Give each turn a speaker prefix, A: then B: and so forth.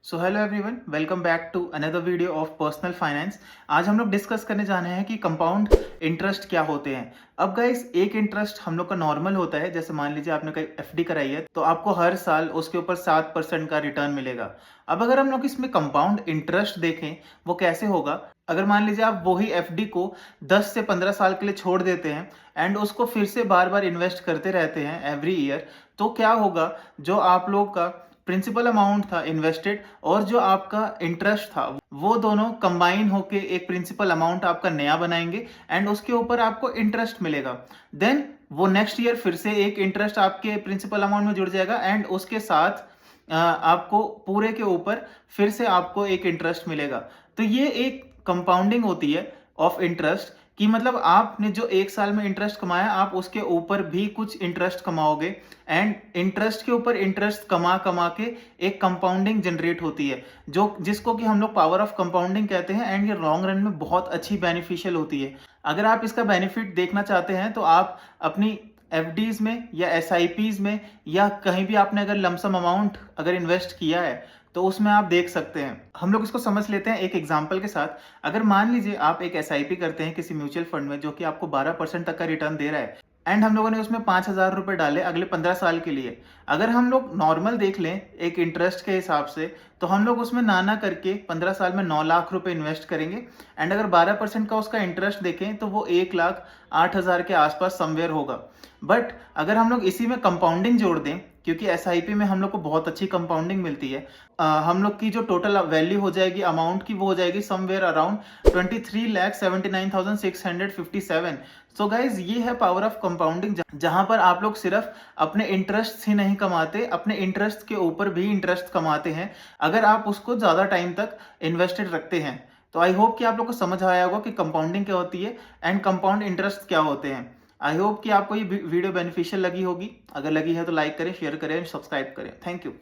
A: So hello everyone, welcome back to another video of personal finance. आज हम लोग discuss करने जाने हैं कि कंपाउंड इंटरेस्ट क्या होते हैं। अब गाइस, एक इंटरेस्ट हम लोग का नॉर्मल होता है। जैसे मान लीजिए आपने कोई एफडी कराई है तो आपको हर साल उसके ऊपर 7% का रिटर्न मिलेगा। अब अगर हम लोग इसमें कंपाउंड इंटरेस्ट देखें, वो कैसे होगा। अगर मान लीजिए आप वही एफडी को 10 से 15 साल के लिए छोड़ देते हैं एंड उसको फिर से बार बार इन्वेस्ट करते रहते हैं एवरी ईयर, तो क्या होगा, जो आप लोग का प्रिंसिपल अमाउंट था इन्वेस्टेड और जो आपका इंटरेस्ट था, वो दोनों कंबाइन होके एक प्रिंसिपल अमाउंट आपका नया बनाएंगे एंड उसके ऊपर आपको इंटरेस्ट मिलेगा। देन वो नेक्स्ट ईयर फिर से एक इंटरेस्ट आपके प्रिंसिपल अमाउंट में जुड़ जाएगा एंड उसके साथ आपको पूरे के ऊपर फिर से आपको एक इंटरेस्ट मिलेगा। तो ये एक कंपाउंडिंग होती है ऑफ इंटरेस्ट, कि मतलब आपने जो एक साल में इंटरेस्ट कमाया, आप उसके ऊपर भी कुछ इंटरेस्ट कमाओगे एंड इंटरेस्ट के ऊपर इंटरेस्ट कमा कमा के एक कंपाउंडिंग जनरेट होती है, जो जिसको कि हम लोग पावर ऑफ कंपाउंडिंग कहते हैं एंड ये लॉन्ग रन में बहुत अच्छी बेनिफिशियल होती है। अगर आप इसका बेनिफिट देखना चाहते हैं तो आप अपनी एफडीज में या एसआईपीज में या कहीं भी आपने अगर लमसम अमाउंट अगर इन्वेस्ट किया है तो उसमें आप देख सकते हैं। हम लोग इसको समझ लेते हैं एक एग्जांपल के साथ। अगर मान लीजिए आप एक एसआईपी करते हैं किसी म्यूचुअल फंड में जो कि आपको 12% तक का रिटर्न दे रहा है एंड हम लोगों ने उसमें 5,000 रुपए डाले अगले 15 साल के लिए। अगर हम लोग नॉर्मल देख लें एक इंटरेस्ट के हिसाब से, तो हम लोग उसमें ना करके 15 साल में 9 लाख रुपए इन्वेस्ट करेंगे एंड अगर 12% का उसका इंटरेस्ट देखें तो वो 1,08,000 के आसपास समवेयर होगा। बट अगर हम लोग इसी में कंपाउंडिंग जोड़ दें, क्योंकि एसआईपी में हम लोग को बहुत अच्छी कंपाउंडिंग मिलती है, हम लोग की जो टोटल वैल्यू हो जाएगी अमाउंट की, वो हो जाएगी समवेयर अराउंड 23,79,657। सो गाइज, ये है पावर ऑफ कंपाउंडिंग, जहां पर आप लोग सिर्फ अपने इंटरेस्ट ही नहीं कमाते, अपने इंटरेस्ट के ऊपर भी इंटरेस्ट कमाते हैं अगर आप उसको ज्यादा टाइम तक इन्वेस्टेड रखते हैं। तो आई होप कि आप लोग को समझ आया होगा कि कंपाउंडिंग क्या होती है एंड कंपाउंड इंटरेस्ट क्या होते हैं। आई होप कि आपको ये वीडियो बेनिफिशियल लगी होगी। अगर लगी है तो लाइक करें, शेयर करें, सब्सक्राइब करें। Thank you.